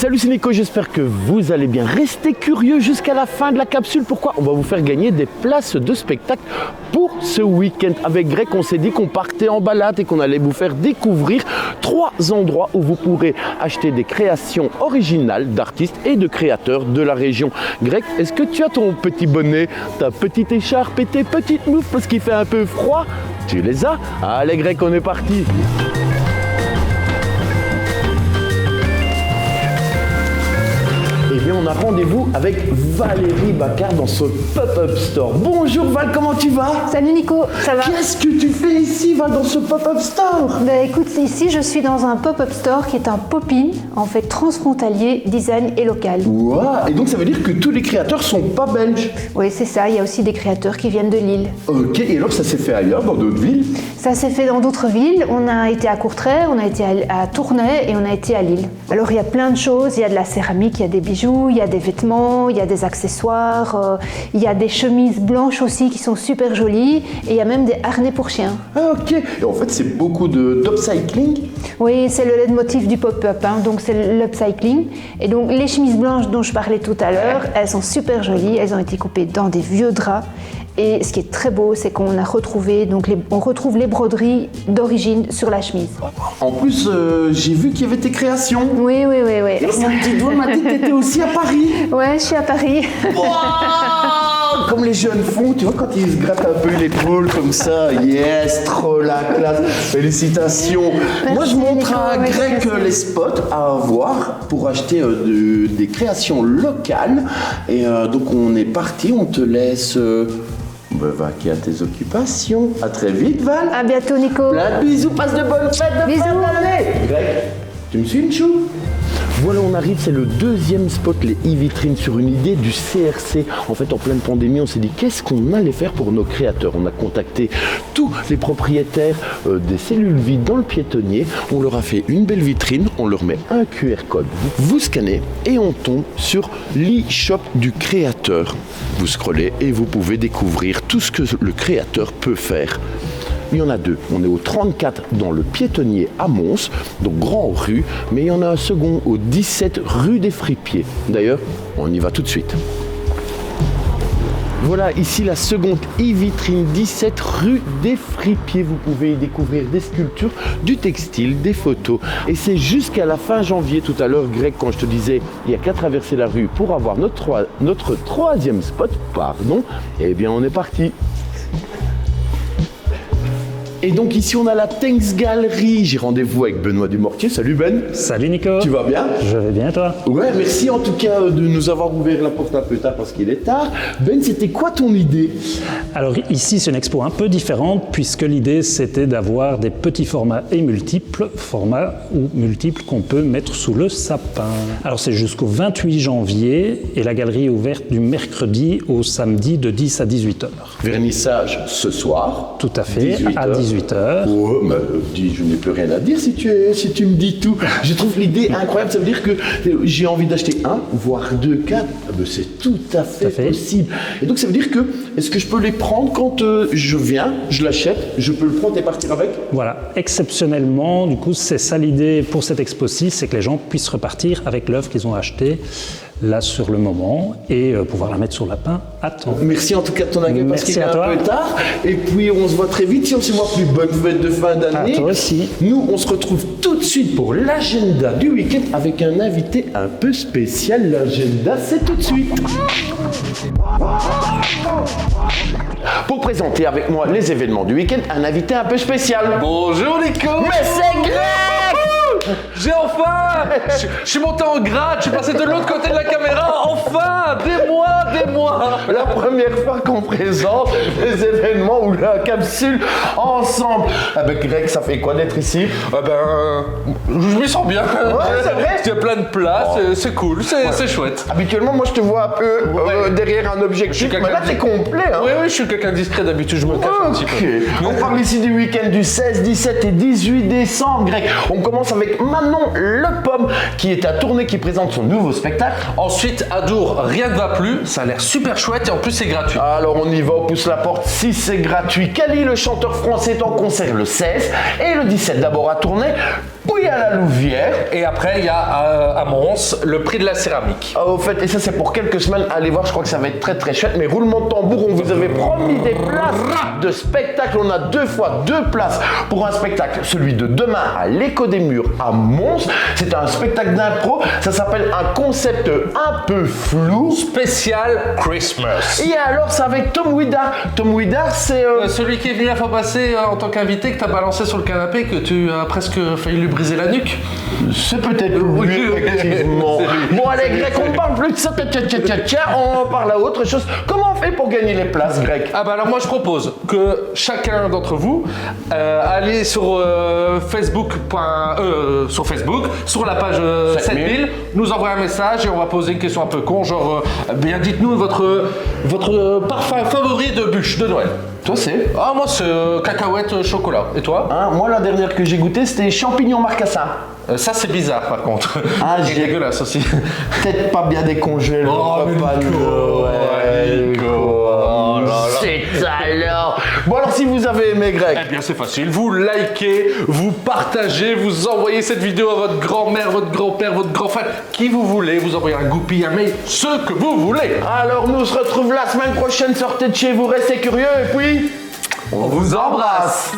Salut, c'est Nico, j'espère que vous allez bien. Restez curieux jusqu'à la fin de la capsule. Pourquoi ? On va vous faire gagner des places de spectacle pour ce week-end. Avec Greg, on s'est dit qu'on partait en balade et qu'on allait vous faire découvrir 3 endroits où vous pourrez acheter des créations originales d'artistes et de créateurs de la région. Greg, est-ce que tu as ton petit bonnet, ta petite écharpe et tes petites moufles parce qu'il fait un peu froid ? Tu les as ? Allez Greg, on est parti. Eh bien, on a rendez-vous avec Valérie Bacard dans ce pop-up store. Bonjour Val, comment tu vas ? Salut Nico, ça va ? Qu'est-ce que tu fais ici, Val, dans ce pop-up store ? Ben écoute, ici je suis dans un pop-up store qui est un pop-in, en fait transfrontalier, design et local. Waouh ! Et donc ça veut dire que tous les créateurs sont pas belges ? Oui, c'est ça, il y a aussi des créateurs qui viennent de Lille. Ok, et alors ça s'est fait ailleurs, dans d'autres villes ? Ça s'est fait dans d'autres villes, on a été à Courtrai, on a été à Tournai et on a été à Lille. Alors il y a plein de choses, il y a de la céramique, il y a des bijoux, il y a des vêtements, il y a des accessoires, il y a des chemises blanches aussi qui sont super jolies et il y a même des harnais pour chiens. Ah ok, et en fait c'est beaucoup d'upcycling ? Oui, c'est le leitmotiv du pop-up, hein, donc c'est l'upcycling. Et donc les chemises blanches dont je parlais tout à l'heure, elles sont super jolies, elles ont été coupées dans des vieux draps. Et ce qui est très beau, c'est qu'on a retrouvé, on retrouve les broderies d'origine sur la chemise. En plus, j'ai vu qu'il y avait tes créations. Oui. Et cette petite voix m'a dit que tu étais aussi à Paris. Ouais, je suis à Paris. Wow, comme les jeunes font, tu vois, quand ils se grattent un peu l'épaule comme ça. Yes, trop la classe. Félicitations. Merci, moi, je montre Nico, à Greg les spots à avoir pour acheter des créations locales. Et donc, on est parti. On te laisse... va qui a tes occupations. À très vite, Val. À bientôt, Nico. Plein de bisous, passe de bonnes fêtes de Bisous. fin d'année. Greg, tu me suis une chou ? Voilà, on arrive, c'est le deuxième spot, les e-vitrines, sur une idée du CRC. En fait, en pleine pandémie, on s'est dit qu'est-ce qu'on allait faire pour nos créateurs. On a contacté tous les propriétaires des cellules vides dans le piétonnier. On leur a fait une belle vitrine, on leur met un QR code. Vous scannez et on tombe sur l'e-shop du créateur. Vous scrollez et vous pouvez découvrir tout ce que le créateur peut faire. Il y en a 2. On est au 34 dans le piétonnier à Mons, donc Grand Rue, mais il y en a un second au 17 rue des Fripiers. D'ailleurs, on y va tout de suite. Voilà, ici la seconde e-vitrine, 17 rue des Fripiers. Vous pouvez y découvrir des sculptures, du textile, des photos. Et c'est jusqu'à la fin janvier. Tout à l'heure, Greg, quand je te disais, il n'y a qu'à traverser la rue pour avoir notre troisième spot, eh bien on est parti. Et donc ici on a la Thanks Gallery. J'ai rendez-vous avec Benoît Dumortier. Salut Ben. Salut Nico. Tu vas bien ? Je vais bien, toi ? Ouais, merci en tout cas de nous avoir ouvert la porte un peu tard parce qu'il est tard. Ben, c'était quoi ton idée ? Alors ici c'est une expo un peu différente puisque l'idée c'était d'avoir des petits formats et multiples qu'on peut mettre sous le sapin. Alors c'est jusqu'au 28 janvier et la galerie est ouverte du mercredi au samedi de 10 à 18h. Vernissage ce soir. Tout à fait, 18h. à 18h. Oh, mais je n'ai plus rien à dire si tu me dis tout. Je trouve l'idée incroyable. Ça veut dire que j'ai envie d'acheter 1, voire 2 cadres. C'est tout à fait possible. Et donc ça veut dire que, est-ce que je peux les prendre quand je viens, je l'achète, je peux le prendre et partir avec ? Voilà, exceptionnellement, du coup c'est ça l'idée pour cette expo-ci, c'est que les gens puissent repartir avec l'œuvre qu'ils ont achetée là sur le moment et pouvoir la mettre sur le lapin à temps. Merci en tout cas de ton accueil parce qu'il est un peu tard. Et puis on se voit très vite. Si on se voit plus, bonne fête de fin d'année. À toi aussi. Nous, on se retrouve tout de suite pour l'agenda du week-end avec un invité un peu spécial. L'agenda, c'est tout de suite. Pour présenter avec moi les événements du week-end, un invité un peu spécial. Bonjour Nico. Mais c'est Greg. J'ai enfin je suis monté en grade, je suis passé de l'autre côté de la caméra, enfin. Des mois. La première fois qu'on présente les événements ou la capsule ensemble. Avec Greg, ça fait quoi d'être ici ? Je m'y sens bien. Ouais, c'est vrai. Il y a plein de places, c'est cool, c'est chouette. Habituellement, moi, je te vois un peu derrière un objectif, mais là, t'es complet. Hein. Oui, je suis quelqu'un de discret, d'habitude, je me cache un petit peu. On parle ici du week-end du 16, 17 et 18 décembre, Greg. On commence avec Manon Le Pomme, qui est à Tournai, qui présente son nouveau spectacle. Ensuite, à Dour, rien ne va plus, ça a l'air super chouette et en plus, c'est gratuit. Alors, on y va, on pousse la porte si c'est gratuit. Kali, le chanteur français, est en concert le 16 et le 17. D'abord à Tournai, puis à la Louvière. Et après, il y a à Mons, le prix de la céramique. Au fait, et ça c'est pour quelques semaines, allez voir, je crois que ça va être très très chouette. Mais roulement de tambour, on vous avait promis des places de spectacle. On a 2 fois 2 places pour un spectacle, celui de demain à l'Écho des Murs à Mons. C'est un spectacle d'impro, ça s'appelle un concept un peu flou. Spécial Christmas. Et alors, c'est avec Tom Ouidar. Tom Ouidar, c'est... Celui qui est venu la fois passée en tant qu'invité, que t'as balancé sur le canapé, que tu as presque failli lui briser la nuque. C'est peut-être lui, effectivement. Bon, allez, Greg, on ne parle plus de ça. Tiens, on parle à autre chose. Comment on fait pour gagner les places, Greg? Ah bah alors moi je propose que chacun d'entre vous allez sur Facebook, sur la page 7000, nous envoie un message et on va poser une question un peu con, genre bien dites-nous votre parfum favori de bûche de Noël. Toi, c'est? Ah moi c'est cacahuète chocolat. Et toi? Hein, moi, la dernière que j'ai goûtée, c'était champignons marcassin. Ça c'est bizarre par contre. Ah, c'est dégueulasse aussi. Peut-être pas bien décongelé. Oh, mais Nico, oh là là. C'est alors. Bon, alors, si vous avez aimé Greg, Eh bien c'est facile, vous likez, vous partagez, vous envoyez cette vidéo à votre grand-mère, votre grand-père, votre grand-frère, qui vous voulez, vous envoyez un goupille, un mail, ce que vous voulez. alors nous se retrouvons la semaine prochaine. Sortez de chez vous, restez curieux et puis... On vous embrasse.